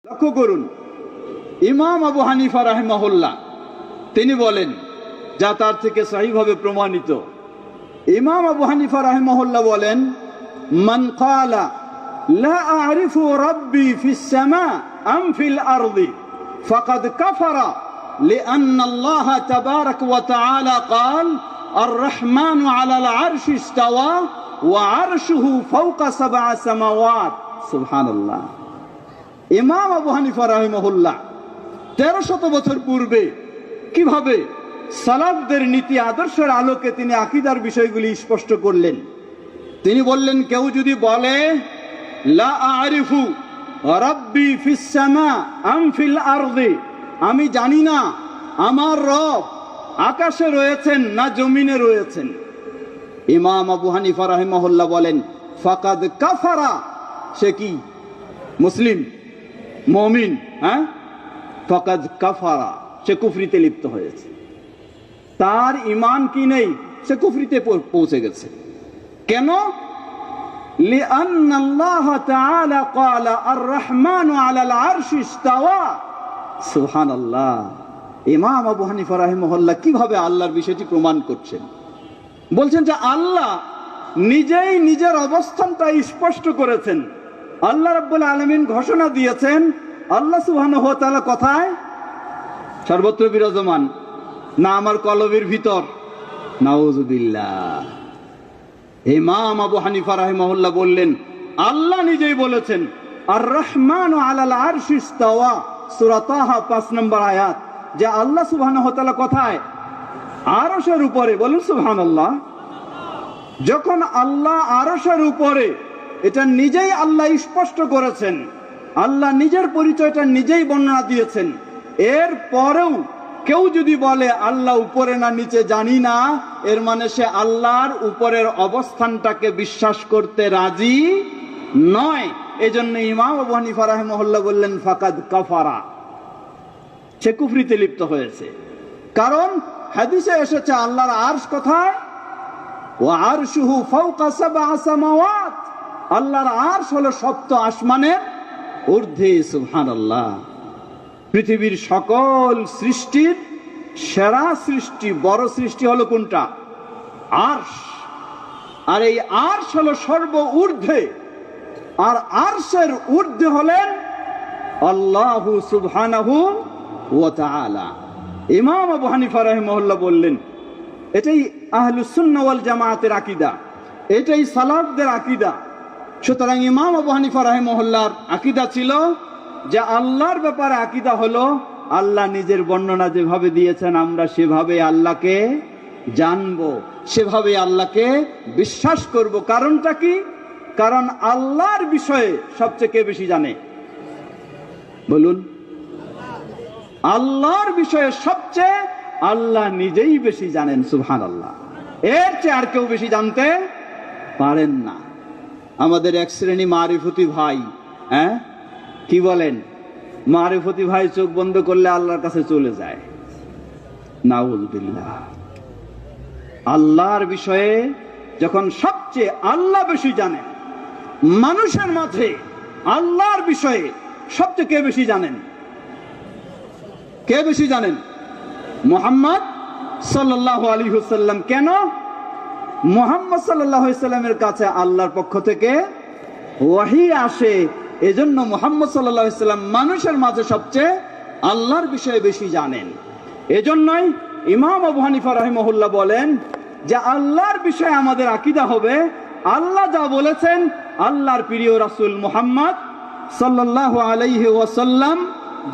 লক্ষ্য করুন, ইমাম আবু হানিফা রাহিমাহুল্লাহ তিনি বলেন, যা তার থেকে সহিভাবে প্রমাণিত, ইমাম আবু হানিফা রাহিমাহুল্লাহ বলেন, মান ক্বালা লা আ'রিফু রাব্বি ফিস সামা আম ফিল আরদি ফাকাদ কাফারা লিআন্না আল্লাহ তাবারাকা ওয়া তাআলা ক্বাল আর-রাহমানু আলাল আরশি ইসতাওয়া ওয়া আরশুহু ফাওকা সাব'a সামাওয়াত। সুবহানাল্লাহ। ইমাম আবু হানিফা রাহিমাহুল্লাহ 1300 বছর পূর্বে কিভাবে সালাফদের নীতি আদর্শের আলোকে তিনি আকীদার বিষয়গুলি স্পষ্ট করলেন। তিনি বললেন, কেউ যদি বলে লা আ'রিফু রাব্বি ফিস সামা আম ফিল আরদি, আমি জানি না আমার রব আকাশে রয়েছেন না জমিনে রয়েছেন, ইমাম আবু হানিফা রাহিমাহুল্লাহ বলেন ফাকাদ কাফারা, সে কি মুসলিম মুমিন? ফাকাদ কাফারা, সে কুফরিতে লিপ্ত হয়েছে। তার ঈমান কি নেই, সে কুফরিতে পৌঁছে গেছে। কেন? লিআন্না আল্লাহ তাআলা ক্বালা আর-রাহমানু আলাল আরশি ইসতাওয়া। সুবহানাল্লাহ। ইমাম আবু হানিফা রাহিমাহুল্লাহ কিভাবে আল্লাহর বিষয়টি প্রমাণ করছেন? বলছেন যে আল্লাহ নিজেই নিজের অবস্থানটা স্পষ্ট করেছেন। আল্লাহ রাব্বুল আলামিন ঘোষণা দিয়েছেন, আল্লাহ সুবহানাহু ওয়া তাআলা কোথায়? সর্বত্র বিরাজমান না আমার কলবের ভিতর? নাউযুবিল্লাহ। ইমাম আবু হানিফা রাহিমাহুল্লাহ বললেন, আল্লাহ নিজেই বলেছেন আর-রাহমানু আলাল আরশি ইসতাওয়া, সূরা তাহা 5 নম্বর আয়াত, যে আল্লাহ সুবহানাহু ওয়া তাআলা কোথায়? আরশের উপরে। বলুন সুবহানাল্লাহ। যখন আল্লাহ আরশের উপরে, এটা নিজেই আল্লাহ স্পষ্ট করেছেন, আল্লাহ নিজের পরিচয়টা নিজেই বর্ণনা দিয়েছেন, এর পরেও কেউ যদি বলে আল্লাহ উপরে না নিচে জানি না, এর মানে সে আল্লাহর উপরের অবস্থানটাকে বিশ্বাস করতে রাজি নয়। এজন্য ইমাম আবু হানিফা রাহিমাহুল্লাহ বললেন ফাকাদ কাফারা, সে কুফরিতে লিপ্ত হয়েছে। কারণ হাদিসে এসেছে আল্লাহর আরশ কোথায়? ওয়া আরশুহু ফাওকা সাব'a সামাওয়াত, আল্লাহর আরশ হলো 7 আসমানের ঊর্ধ্বে। সুবহানাল্লাহ। পৃথিবীর সকল সৃষ্টির সেরা সৃষ্টি, বড় সৃষ্টি হলো কোনটা? আরশ। আর এই আরশ হলো সর্ব ঊর্ধ্বে, আর আরশের ঊর্ধ্বে হলেন আল্লাহু সুবহানাহু ওয়া তাআলা। ইমাম আবু হানিফা রাহিমাহুল্লাহ বললেন, এটাই আহলুস সুন্নাহ ওয়াল জামাআতের আকীদা, এটাই সালাফদের আকীদা। সুতরাং ইমাম আবু হানিফা রাহিমাহুল্লাহর আকীদা ছিল যে আল্লাহর ব্যাপারে আকীদা হলো আল্লাহ নিজের বর্ণনা যেভাবে দিয়েছেন আমরা সেভাবে আল্লাহকে জানবো, সেভাবে আল্লাহকে বিশ্বাস করব। কারণটা কি? কারণ আল্লাহর বিষয়ে সবচেয়ে কে বেশি জানে? বলুন। আল্লাহর বিষয়ে সবচেয়ে আল্লাহ নিজেই বেশি জানেন। সুবহানাল্লাহ। এর চেয়ে আর কেউ বেশি জানতে পারেন না। আমাদের এক শ্রেণী মারিফতি ভাই, কি বলেন? মারিফতি ভাই চোখ বন্ধ করলে আল্লাহর কাছে চলে যায়। নাউযুবিল্লাহ। আল্লাহর বিষয়ে যখন সবচেয়ে আল্লাহ বেশি জানেন, মানুষের মাঝে আল্লাহর বিষয়ে সবচেয়ে কে বেশি জানেন? কে বেশি জানেন? মুহাম্মদ সাল্লাল্লাহু আলাইহি ওয়াসাল্লাম। কেন? মুহাম্মদ সাল্লাল্লাহু আলাইহি ওয়াসাল্লামের কাছে আল্লাহর পক্ষ থেকে ওহী আসে, এজন্য মুহাম্মদ সাল্লাল্লাহু আলাইহি ওয়াসাল্লাম মানুষের মাঝে সবচেয়ে আল্লাহর বিষয়ে বেশি জানেন। এজন্যই ইমাম আবু হানিফা রাহিমাহুল্লাহ বলেন যে আল্লাহর বিষয়ে আমাদের আকীদা হবে আল্লাহ যা বলেছেন, আল্লাহর প্রিয় রাসূল মুহাম্মদ সাল্লাল্লাহু আলাইহি ওয়াসাল্লাম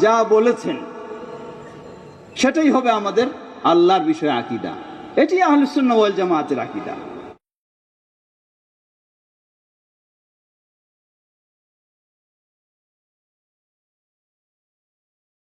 যা বলেছেন সেটাই হবে আমাদের আল্লাহর বিষয়ে আকীদা। এটি আহলুস সুন্নাহ ওয়াল জামাআতের আকীদা।